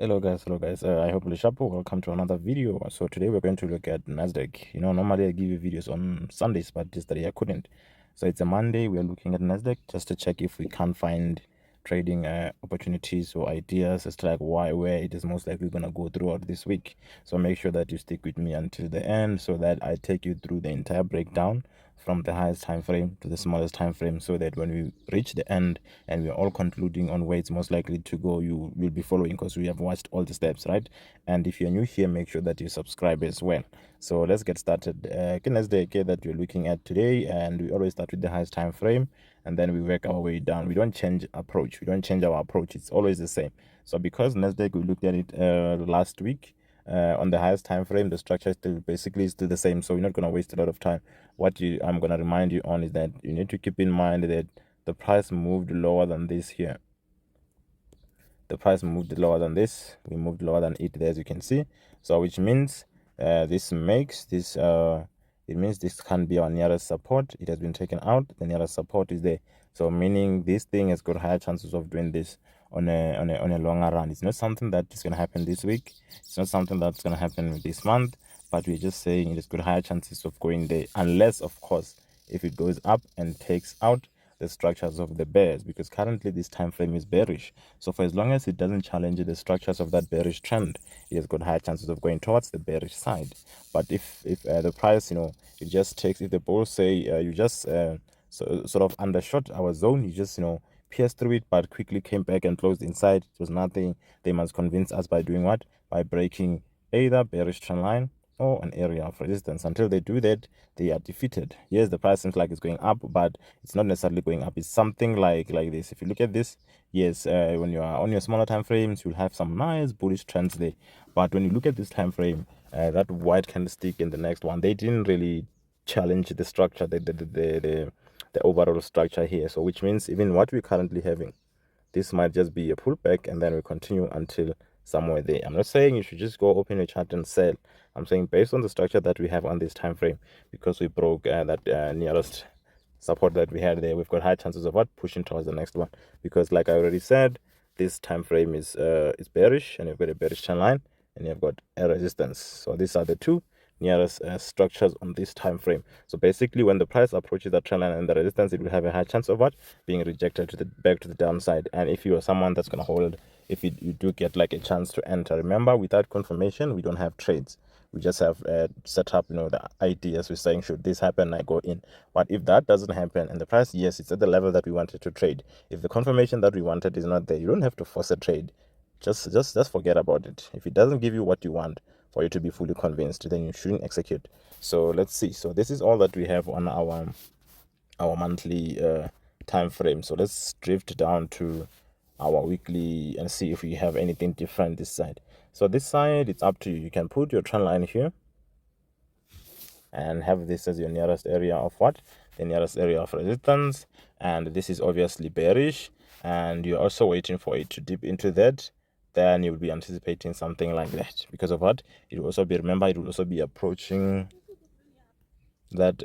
Hello guys. I hope you're sharp. Welcome to another video. So today we're going to look at Nasdaq. Normally I give you videos on Sundays, but this day I couldn't. So it's a Monday. We are looking at Nasdaq just to check if we can't find trading opportunities or ideas as to like where it is most likely gonna go throughout this week. So make sure that you stick with me until the end so that I take you through the entire breakdown from the highest time frame to the smallest time frame, so that when we reach the end and we're all concluding on where it's most likely to go, you will be following because we have watched all the steps, right? And if you're new here, make sure that you subscribe as well. So let's get started. Nasdaq that we're looking at today, and we always start with the highest time frame and then we work our way down. We don't change approach. We don't change our approach. It's always the same. So because Nasdaq, we looked at it last week, on the highest time frame, the structure is still basically still the same, so we're not going to waste a lot of time. I'm going to remind you on is that you need to keep in mind that the price moved lower than this here. The price moved lower than this. We moved lower than it there, as you can see. So which means this makes this it means this can be our nearest support. It has been taken out. The nearest support is there, so meaning this thing has got higher chances of doing this on a longer run. It's not something that is going to happen this week. It's not something that's going to happen this month, but we're just saying it has got higher chances of going there, unless of course if it goes up and takes out the structures of the bears, because currently this time frame is bearish. So for as long as it doesn't challenge the structures of that bearish trend, it has got higher chances of going towards the bearish side. But if the price, it just takes, if the bulls say you just sort of undershot our zone, you just pierced through it but quickly came back and closed inside, it was nothing. They must convince us by doing what? By breaking either bearish trend line or an area of resistance. Until they do that, they are defeated. Yes, the price seems like it's going up, but it's not necessarily going up. It's something like this. If you look at this, yes, when you are on your smaller time frames, you'll have some nice bullish trends there. But when you look at this time frame, that white candlestick and the next one, they didn't really challenge the structure, the overall structure here. So which means even what we're currently having, this might just be a pullback and then we continue until somewhere there. I'm not saying you should just go open a chart and sell. I'm saying based on the structure that we have on this time frame, because we broke that nearest support that we had there, we've got high chances of what? Pushing towards the next one. Because like I already said, this time frame is bearish, and you've got a bearish trend line and you've got a resistance. So these are the two nearest structures on this time frame. So basically when the price approaches that trend line and the resistance, it will have a high chance of what? Being rejected to the back to the downside. And if you are someone that's going to hold, if you do get like a chance to enter, remember, without confirmation we don't have trades. We just have set up the ideas. We're saying, should this happen, I go in. But if that doesn't happen and the price, yes, it's at the level that we wanted to trade, if the confirmation that we wanted is not there, you don't have to force a trade. Just forget about it. If it doesn't give you what you want for you to be fully convinced, then you shouldn't execute. So let's see. So this is all that we have on our monthly time frame. So let's drift down to our weekly and see if we have anything different this side. So this side, it's up to you. You can put your trend line here and have this as your nearest area of what? The nearest area of resistance. And this is obviously bearish, and you're also waiting for it to dip into that. Then you'll be anticipating something like that. Because of what? It will also be, remember, it will also be approaching that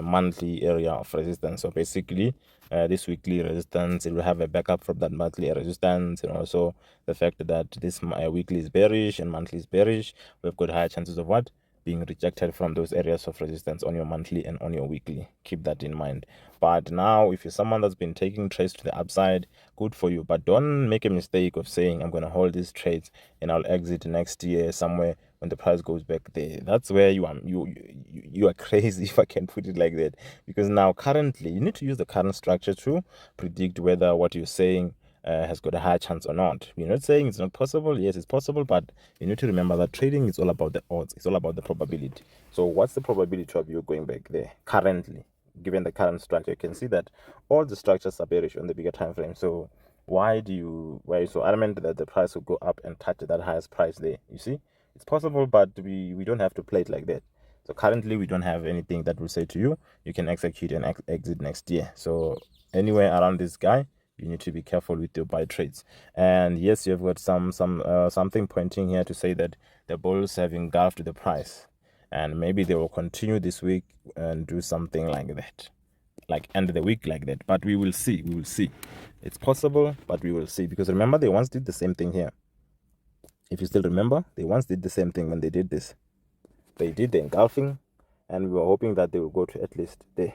monthly area of resistance. So basically this weekly resistance, it will have a backup from that monthly resistance. And also the fact that this weekly is bearish and monthly is bearish, we've got higher chances of what? Being rejected from those areas of resistance on your monthly and on your weekly. Keep that in mind. But now if you're someone that's been taking trades to the upside, good for you. But don't make a mistake of saying, I'm going to hold these trades and I'll exit next year somewhere when the price goes back there. That's where you are crazy, if I can put it like that. Because now currently you need to use the current structure to predict whether what you're saying has got a high chance or not. We're not saying it's not possible. Yes, it's possible, but you need to remember that trading is all about the odds. It's all about the probability. So what's the probability of you going back there currently? Given the current structure, you can see that all the structures are bearish on the bigger time frame. So why are you so adamant that the price will go up and touch that highest price there? You see, it's possible, but we don't have to play it like that. So currently we don't have anything that will say to you you can execute and exit next year. So anywhere around this guy, you need to be careful with your buy trades. And yes, you've got something pointing here to say that the bulls have engulfed the price, and maybe they will continue this week and do something like that, like end the week like that. But we will see. It's possible, but we will see. Because remember, they once did the same thing here. If you still remember, they once did the same thing when they did this. They did the engulfing, and we were hoping that they would go to at least there,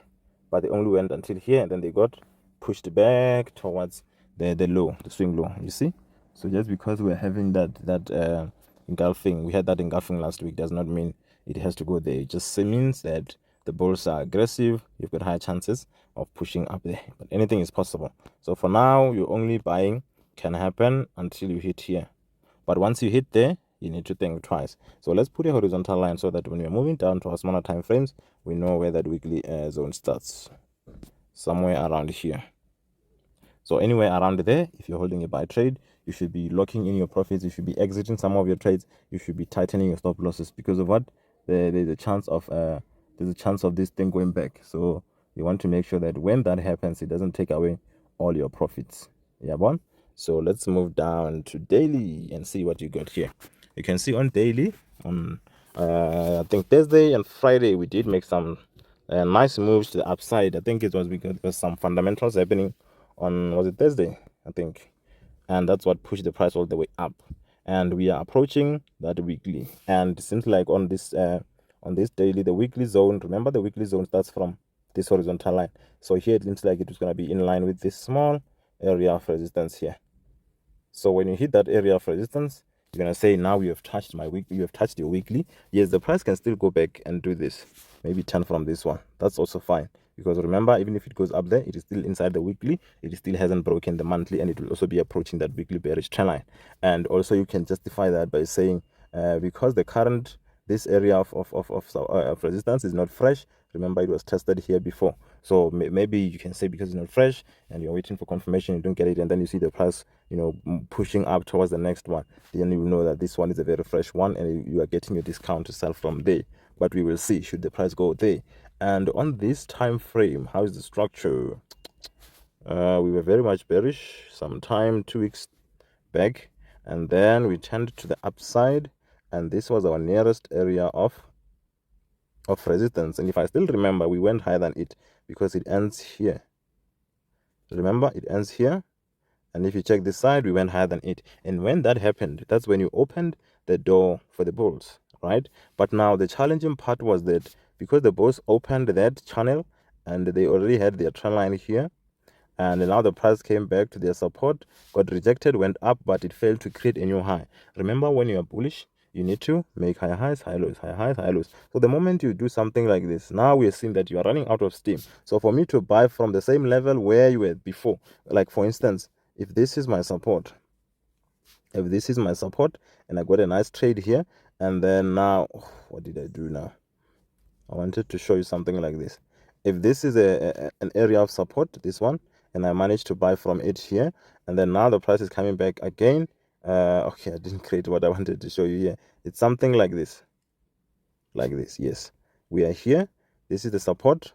but they only went until here, and then they got pushed back towards the low, the swing low. You see, so just because we're having that engulfing, we had that engulfing last week, does not mean it has to go there. It just means that the bulls are aggressive. You've got higher chances of pushing up there, but anything is possible. So for now, you're only buying can happen until you hit here. But once you hit there, you need to think twice. So let's put a horizontal line so that when we're moving down to our smaller time frames, we know where that weekly zone starts. Somewhere around here. So anywhere around there, if you're holding a buy trade, you should be locking in your profits. You should be exiting some of your trades. You should be tightening your stop losses because of what? There's a chance of this thing going back. So you want to make sure that when that happens, it doesn't take away all your profits. Yeah, bon? So let's move down to daily and see what you got here. You can see on daily, on I think Thursday and Friday, we did make some nice moves to the upside. I think it was because there was some fundamentals happening on, was it Thursday? I think. And that's what pushed the price all the way up. And we are approaching that weekly. And it seems like on this daily, the weekly zone, remember the weekly zone starts from this horizontal line. So here it seems like it was going to be in line with this small area of resistance here. So when you hit that area of resistance, you're gonna say, now you have touched my weekly, you have touched your weekly. Yes, the price can still go back and do this, maybe turn from this one. That's also fine, because remember, even if it goes up there, it is still inside the weekly, it still hasn't broken the monthly, and it will also be approaching that weekly bearish trend line. And also you can justify that by saying, because the current, this area of resistance is not fresh. Remember, it was tested here before. So maybe you can say because it's not fresh and you're waiting for confirmation, you don't get it, and then you see the price, pushing up towards the next one. Then you will know that this one is a very fresh one, and you are getting a discount to sell from there. But we will see should the price go there. And on this time frame, how is the structure? We were very much bearish sometime 2 weeks back, and then we turned to the upside, and this was our nearest area of resistance. And if I still remember, we went higher than it because it ends here. Remember, it ends here, and if you check this side, we went higher than it. And when that happened, that's when you opened the door for the bulls, right? But now the challenging part was that because the bulls opened that channel and they already had their trend line here, and now the price came back to their support, got rejected, went up, but it failed to create a new high. Remember, when you are bullish, you need to make high highs, high lows, high highs, high lows. So the moment you do something like this, now we are seeing that you are running out of steam. So for me to buy from the same level where you were before, like for instance, if this is my support, and I got a nice trade here, and then now, what did I do now? I wanted to show you something like this. If this is an area of support, this one, and I managed to buy from it here, and then now the price is coming back again. Okay, I didn't create what I wanted to show you here. It's something like this. Yes. We are here. This is the support.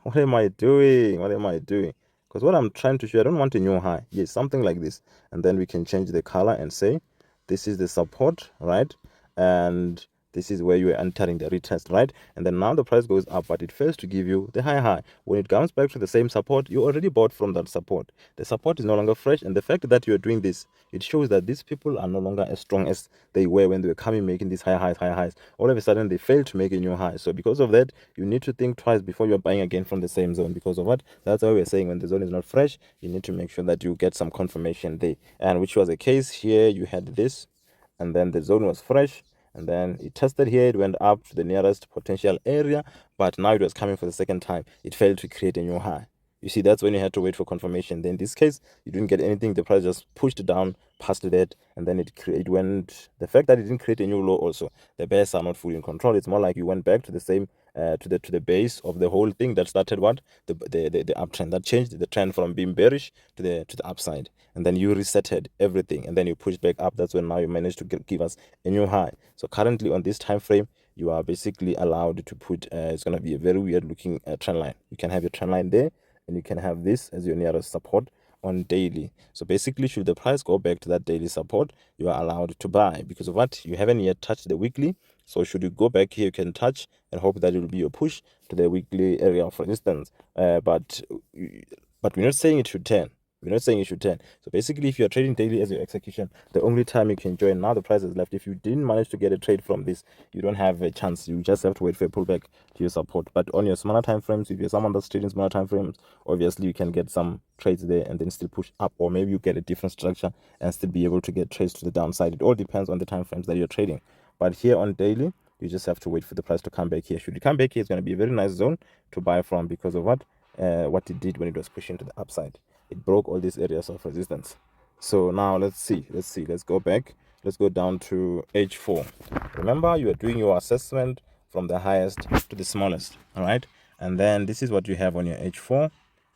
What am I doing? Because what I'm trying to show, I don't want a new high. Yes, something like this. And then we can change the color and say, this is the support, right? And this is where you are entering the retest, right? And then now the price goes up, but it fails to give you the high. When it comes back to the same support, you already bought from that support. The support is no longer fresh, and the fact that you are doing this, it shows that these people are no longer as strong as they were when they were coming, making these high highs. All of a sudden, they failed to make a new high. So because of that, you need to think twice before you're buying again from the same zone. Because of what? That's why we're saying when the zone is not fresh, you need to make sure that you get some confirmation there. And which was the case here. You had this, and then the zone was fresh, and then it tested here, it went up to the nearest potential area, but now it was coming for the second time. It failed to create a new high. You see, that's when you had to wait for confirmation. Then in this case, you didn't get anything. The price just pushed down past that, and then it went. The fact that it didn't create a new low also, the bears are not fully in control. It's more like you went back to the same to the base of the whole thing that started what the uptrend, that changed the trend from being bearish to the upside, and then you resetted everything, and then you pushed back up. That's when now you managed to give us a new high. So currently on this time frame, you are basically allowed to put it's going to be a very weird looking trend line. You can have your trend line there, and you can have this as your nearest support on daily. So basically, should the price go back to that daily support, you are allowed to buy. Because of what? You haven't yet touched the weekly. So should you go back here, you can touch and hope that it will be a push to the weekly area of resistance. But we're not saying it should turn. We're not saying you should turn. So basically, if you're trading daily as your execution, the only time you can join, now the price is left. If you didn't manage to get a trade from this, you don't have a chance. You just have to wait for a pullback to your support. But on your smaller time frames, if you're someone that's trading smaller time frames, obviously you can get some trades there and then still push up, or maybe you get a different structure and still be able to get trades to the downside. It all depends on the time frames that you're trading. But here on daily, you just have to wait for the price to come back here. Should it come back here, it's going to be a very nice zone to buy from because of what it did when it was pushing to the upside. It broke all these areas of resistance. So now let's go back. Let's go down to H4. Remember, you are doing your assessment from the highest to the smallest. All right, and then this is what you have on your H4.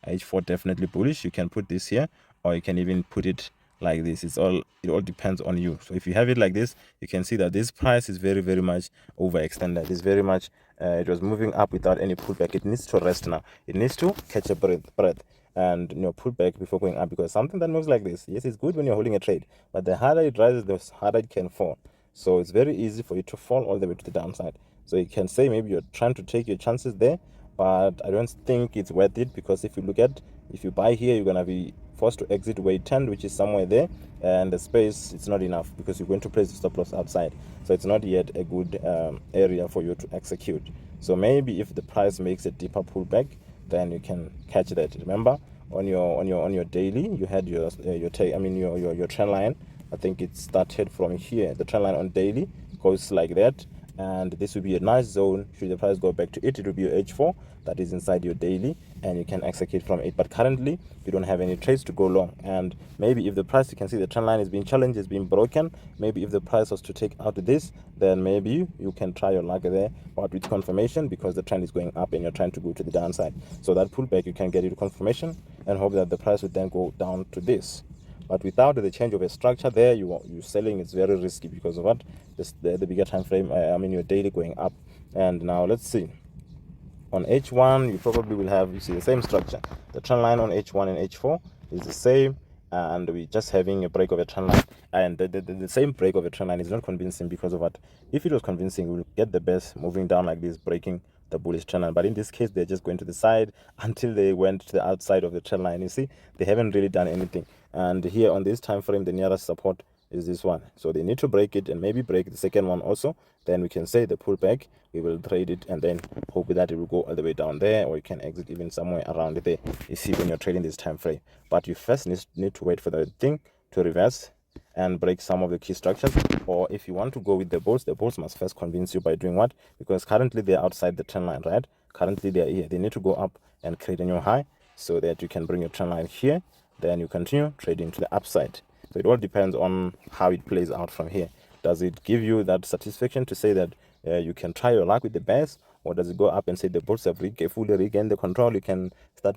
H4 definitely bullish. You can put this here, or you can even put it like this. It all depends on you. So if you have it like this, you can see that this price is very, very much overextended. It's very much it was moving up without any pullback. It needs to rest now. It needs to catch a breath and pull back before going up, because something that moves like this, yes, it's good when you're holding a trade, but the harder it rises, the harder it can fall. So it's very easy for you to fall all the way to the downside. So you can say maybe you're trying to take your chances there, but I don't think it's worth it, because if you buy here, you're gonna be forced to exit where it turned, which is somewhere there, and the space, it's not enough because you're going to place the stop loss outside. So it's not yet a good area for you to execute. So maybe if the price makes a deeper pullback, then you can catch that. Remember, on your daily, you had your trend line. I think it started from here. The trend line on daily goes like that, and this will be a nice zone. Should the price go back to it, it will be your H4 that is inside your daily, and you can execute from it. But currently you don't have any trades to go long, and maybe if the price, you can see the trend line is being challenged, is being broken. Maybe if the price was to take out this, then maybe you can try your luck there, but with confirmation, because the trend is going up and you're trying to go to the downside. So that pullback, you can get it to confirmation and hope that the price would then go down to this. But without the change of a structure there, you selling is very risky because of what the bigger time frame. Your daily going up. And now let's see. On H1, you probably will have, you see the same structure. The trend line on H1 and H4 is the same, and we're just having a break of a trend line. And the same break of a trend line is not convincing because of what? If it was convincing, we'll get the best moving down like this, breaking the bullish trend line. But in this case, they're just going to the side until they went to the outside of the trend line. You see, they haven't really done anything. And here on this time frame, the nearest support is this one. So they need to break it and maybe break the second one also. Then we can say the pullback, we will trade it and then hope that it will go all the way down there, or you can exit even somewhere around there. You see, when you're trading this time frame, but you first need to wait for the thing to reverse and break some of the key structures. Or if you want to go with the bulls must first convince you by doing what? Because currently they're outside the trend line, right? Currently they're here. They need to go up and create a new high so that you can bring your trend line here. Then you continue trading to the upside. So it all depends on how it plays out from here. Does it give you that satisfaction to say that you can try your luck with the bears, or does it go up and say the bulls have fully regained the control? You can start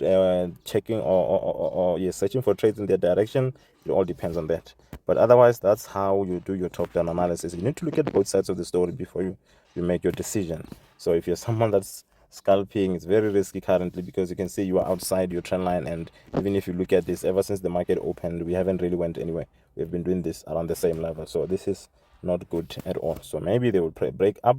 checking or searching for trades in their direction. It all depends on that. But otherwise, that's how you do your top-down analysis. You need to look at both sides of the story before you make your decision. So if you're someone that's scalping, it's very risky currently, because you can see you are outside your trend line, and even if you look at this, ever since the market opened, we haven't really went anywhere. We've been doing this around the same level, so this is not good at all. So maybe they will break up,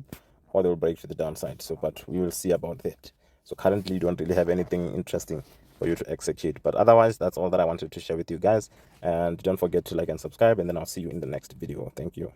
or they will break to the downside. So but we will see about that. So currently you don't really have anything interesting for you to execute, but otherwise that's all that I wanted to share with you guys. And don't forget to like and subscribe, and then I'll see you in the next video. Thank you.